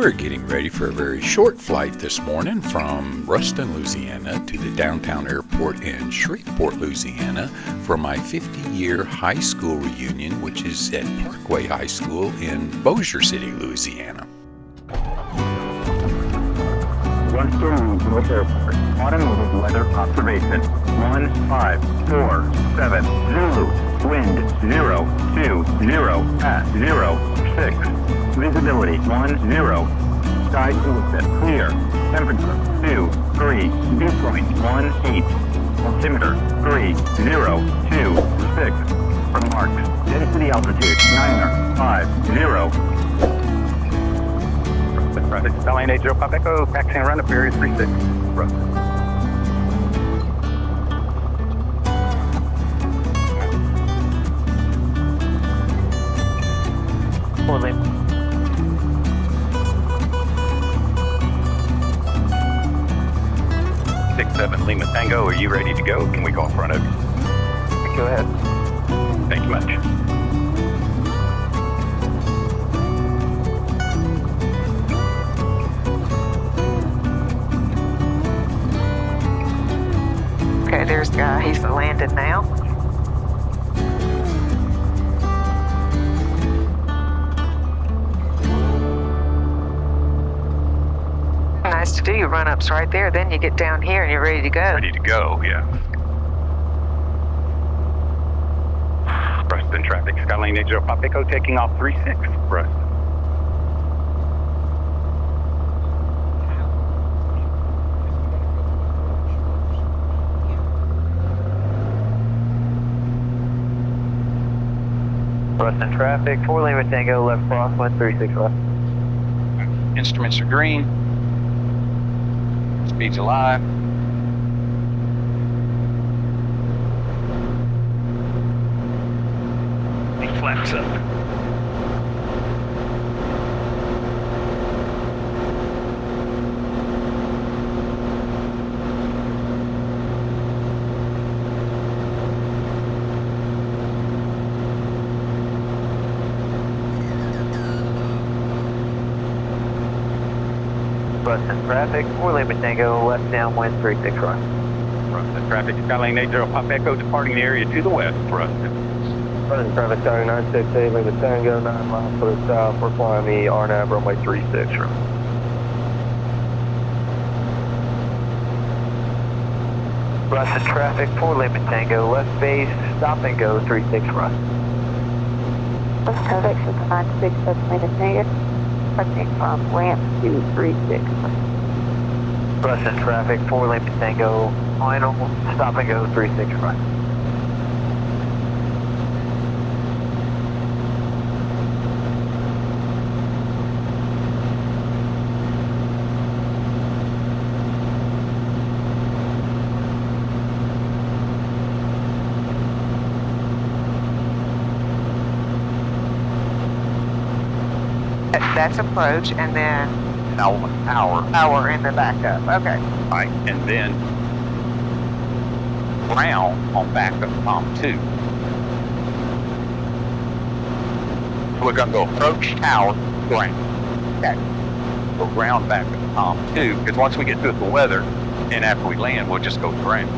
We're getting ready for a very short flight this morning from Ruston, Louisiana to the Downtown Airport in Shreveport, Louisiana for my 50-year high school reunion, which is at Parkway High School in Bossier City, Louisiana. Ruston Airport. Automotive weather observation. 1547 Zulu. Wind 020 at 06. Visibility 10. Sky clear. Temperature 23. Dew point 18. Altimeter 3026. Remarks. Density altitude 950. Traffic, Skyline 80 Pop Echo, taxiing around up area 36. Ruston. Holding. 67 Lima Tango, are you ready to go? Can we go in front of you? Go ahead. Thank you much. Okay, there's the guy. He's landed now. Nice to do your run-ups right there. Then you get down here and you're ready to go. Ready to go, yeah. Ruston traffic, Skyline 80 Pop Echo, taking off 36. Ruston. Ruston traffic, 4 Lima Tango, left crosswind 36 Ruston. Instruments are green. Speed's alive. He flaps up. Ruston traffic, 4 Lima Tango, left downwind 36 Ruston. Ruston traffic, Skyline 80 Pop Echo, departing the area to the west, Ruston. Ruston traffic, Skyline 968 Lima Tango, 9 miles to the south, we're flying the RNAV runway 36 Ruston. Ruston traffic, 4 Lima Tango, left base, stop and go 36 Ruston. Ruston traffic, 967 Lima Tango. Approaching from ramp 236. Ruston traffic, 4 Lima Tango, final, stop and go 36 Ruston. That's approach, and then hour in the backup. Okay. All right, and then round on backup Tom 2. So we're going to go approach tower, ground. Okay. Go ground backup Tom 2, because once we get through the weather, and after we land, we'll just go ground.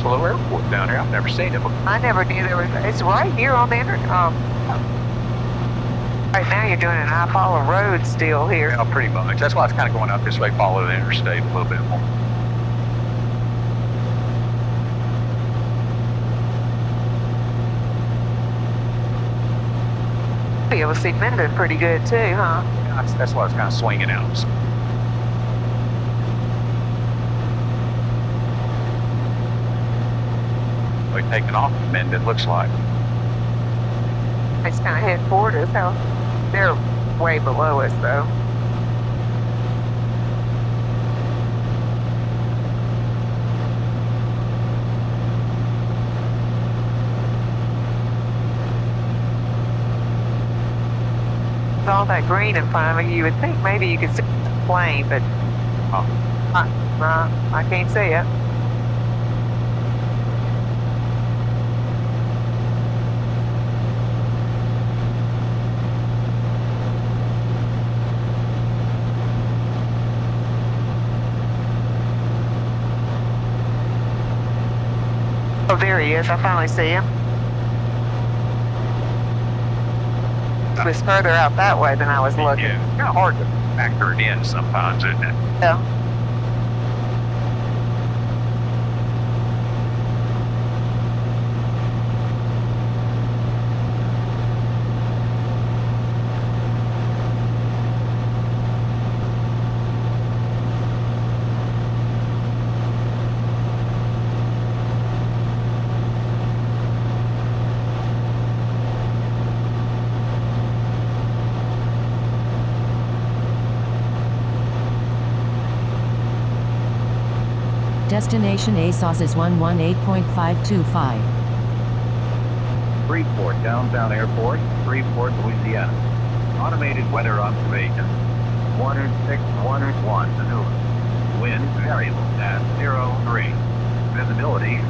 Little airport down here. I've never seen it before. I never knew there was. It's right here on the internet. Right now you're doing an I follow road still here. Yeah, pretty much. That's why it's kind of going up this way, follow the interstate a little bit more. Be able to see Minden pretty good too, huh? Yeah, that's why it's kind of swinging out. So. We're taking off from Minden, looks like. It's kind of heading forward us. How they're way below us, though. With all that green in front of you, you would think maybe you could see the plane, but I can't see it. Oh, there he is. I finally see him. He was further out that way than I was looking. Yeah, it's kind of hard to factor it in sometimes, isn't it? Yeah. Destination ASOS is 118.525. Shreveport Downtown Airport, Shreveport, Louisiana. Automated weather observation. 161 maneuver. Wind variable at 03. Visibility 10.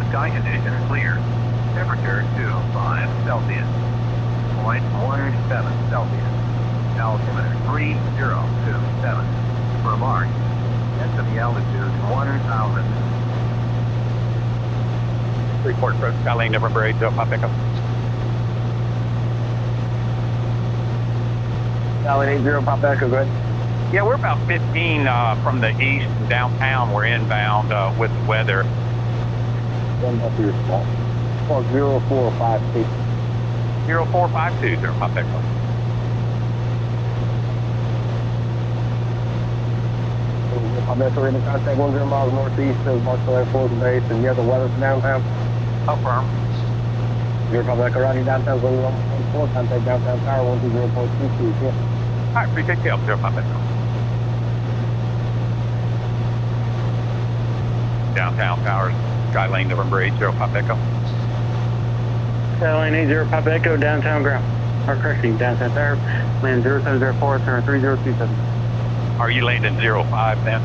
Sky condition clear. Temperature 25 Celsius. Point 17 Celsius. Altimeter 3027. For March. Density altitude 1,000. Shreveport approach, Skylane November 8, Pop Echo. Skylane 80, Pop Echo, go ahead. Yeah, we're about 15 from the east downtown. We're inbound with the weather. One up your small. 0452. 0452, Pop Echo. Pop Echo, in the contact 10 miles northeast of Bossier Airport base, and you have the weather for downtown. Affirm. Zero Pop Echo, riding downtown 114, contact downtown tower 120.22. Yeah. All right, appreciate the help, Pop Echo. Downtown Towers, Skylane November 8, Pop Echo. Skylane 80, Pop Echo, downtown ground. Or correction, downtown tower, land 0704, turn 3027. Are you landing 05 then?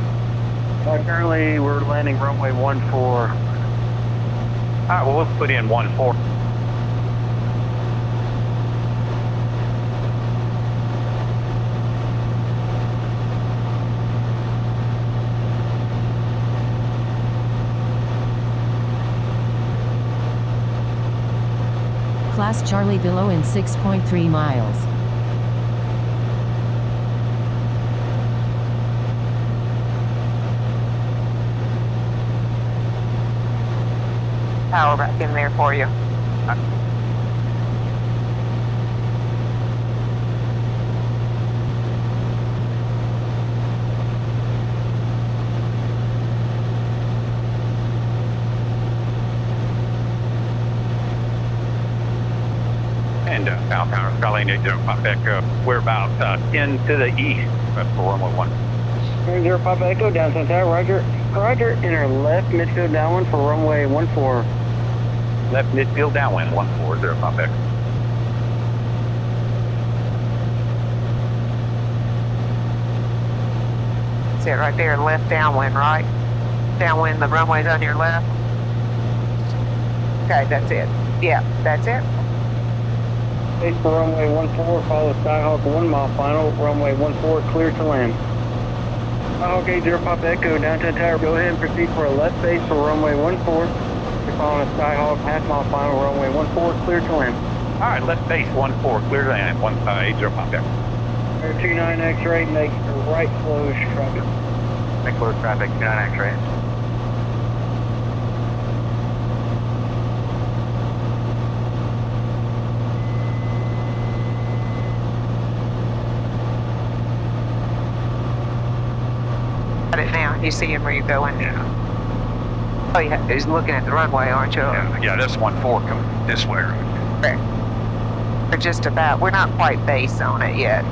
Currently, we're landing runway 14. All right, well, we'll put in 14. Class Charlie below in 6.3 miles. Power back in there for you. And South Tower, Skylane 80, Pop Echo. We're about 10 to the east. That's for runway 1. 0 Pop Echo, downtown tower, roger. Roger, enter left midfield downwind for runway 14. Left midfield downwind, 140, Pop Echo. That's it right there, left downwind, right? Downwind, the runway's on your left. Okay, that's it. Yeah, that's it. Base for runway 14, follow Skyhawk 1 mile final, runway 14, clear to land. Skyhawk 80, Pop Echo, downtown tower, go ahead and proceed for a left base for runway 14. You're following a Skyhawk half mile final, runway 14, clear to land. All right, left base 14, clear to land, 180, Pop Echo. Air 29 X-ray, make right close traffic. Make close traffic, 29 X-ray. Got it now. You see him where you're going? Yeah. Oh, yeah. He's looking at the runway, aren't you? Yeah, that's 14 coming this way. Correct. We're just about, we're not quite base on it yet.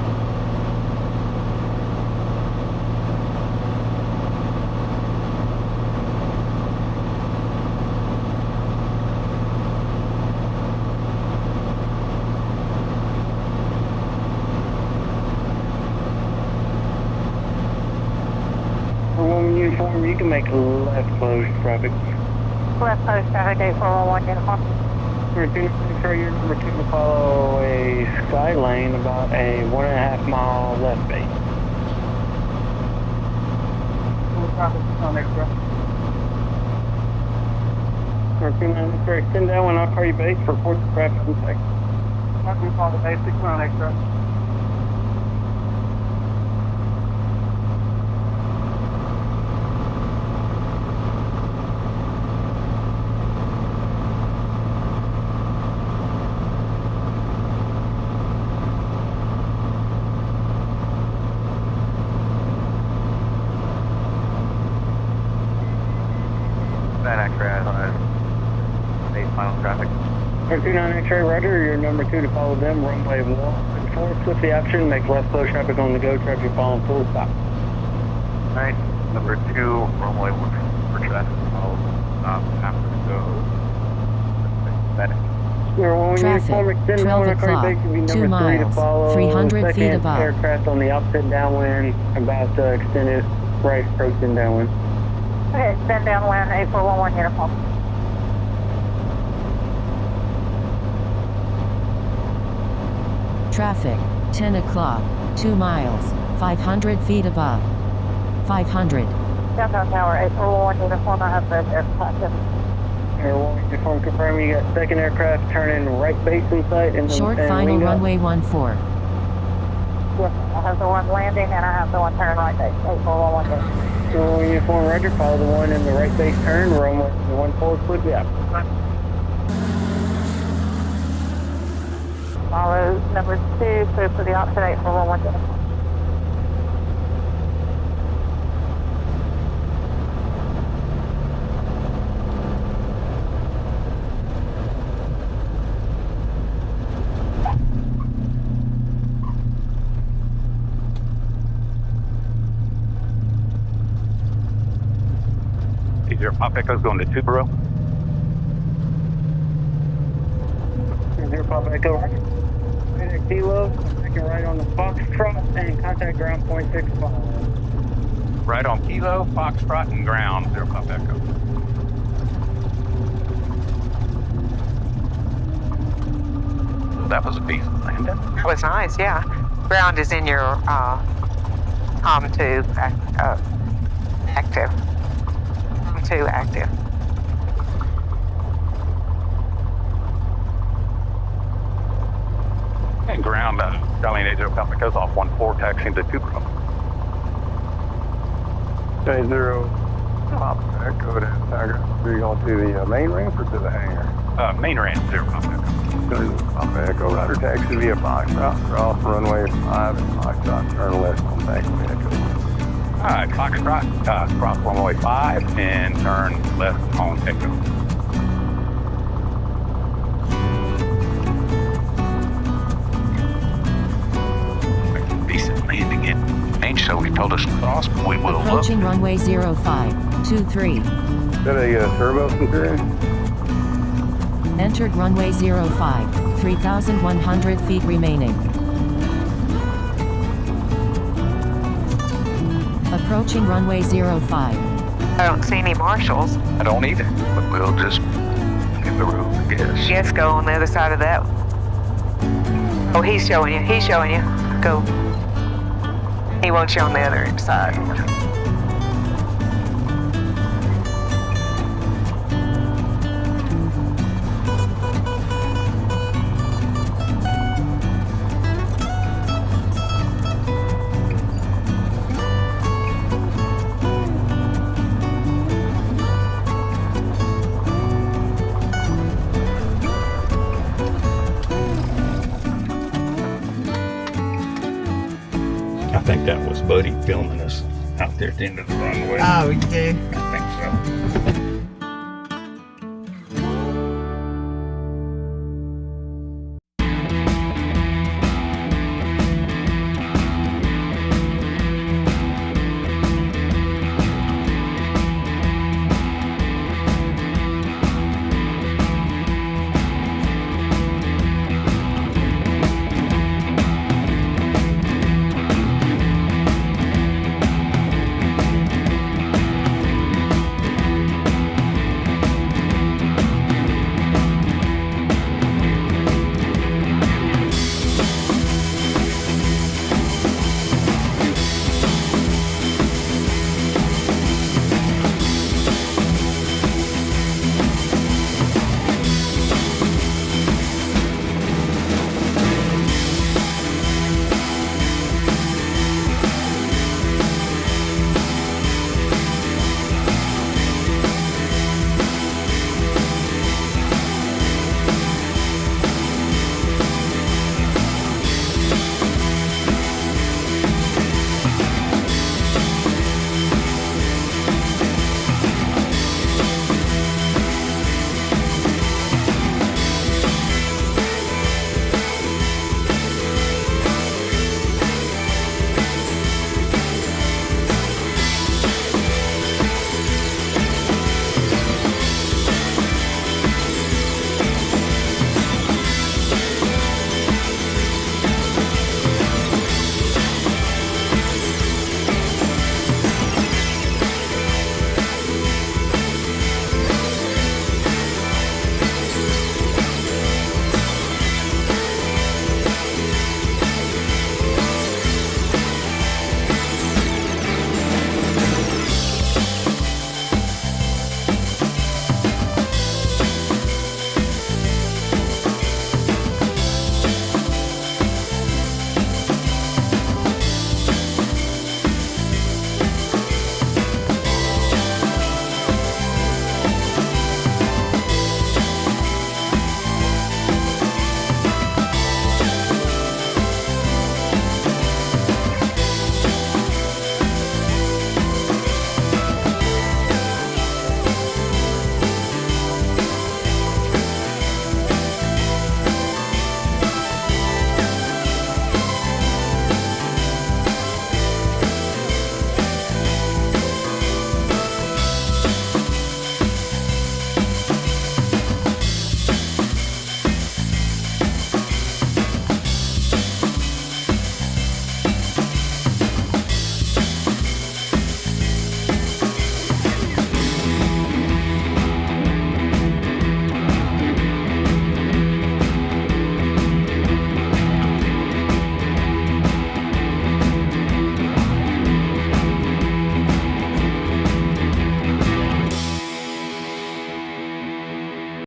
Uniform, you can make left close traffic. Left post traffic 8411 uniform. Make sure you're number 2 to follow a sky lane about a 1.5 mile left base. Extend that one off party base for 40 traffic inspection. We follow the basic run extra. That X-ray on 8 mile traffic. 29 X-ray, roger. You're number 2 to follow them. Runway 14. Flip the option. Make left close traffic on the go. Traffic following full stop. Alright, number 2, runway 1 for traffic. After the go. Traffic, 12 o'clock, 2 miles, 300 feet above. Aircraft on the opposite downwind, about to extend its right approaching downwind. Okay, extend downwind 8411 uniform. Traffic, 10 o'clock, 2 miles, 500 feet above. 500. Downtown Tower 8411 uniform. I have the aircraft. Air 1 uniform confirming you got second aircraft turning right base in sight. And Short final runway 14. Yes, I have the one landing and I have the one turning right base. 8411 uniform. So uniform roger, follow the one in the right base turn, runway 14, flip the option. Follow number 2, clear for the opposite 8411 uniform. Your Pop Echo's going to Tubero. 0 Pop Echo, right. Right at Kilo, second right on the Foxtrot, and contact ground point 65. Right on Kilo, Foxtrot, and ground. 0 Pop Echo. Well, that was a decent landing. That was nice, yeah. Ground is in your COM2 active. COM2 active. And ground, Charlie 80 Papa goes off 14, taxiing to Tubero. Change 0 Pop Echo to Tiger. Are you going to the main ramp or to the hangar? Main ramp, 0 Papa Echo. Pop Echo, roger, taxi via Foxtrot, cross runway 5 and Foxtrot, turn left on Parkway Echo. Alright, Foxtrot, cross runway 5 and turn left on Echo. Decent landing in range, so he told us to cross, but we will look. Approaching runway 0523. Is that a turbo Centurion? Entered runway 05, 3,100 feet remaining. Approaching runway 05. I don't see any marshals. I don't either, but we'll just get the road, I guess. Yes, go on the other side of that. Oh, he's showing you. He's showing you. Go. He wants you on the other side. I think that was Buddy filming us out there at the end of the runway. Oh, you do? I think so.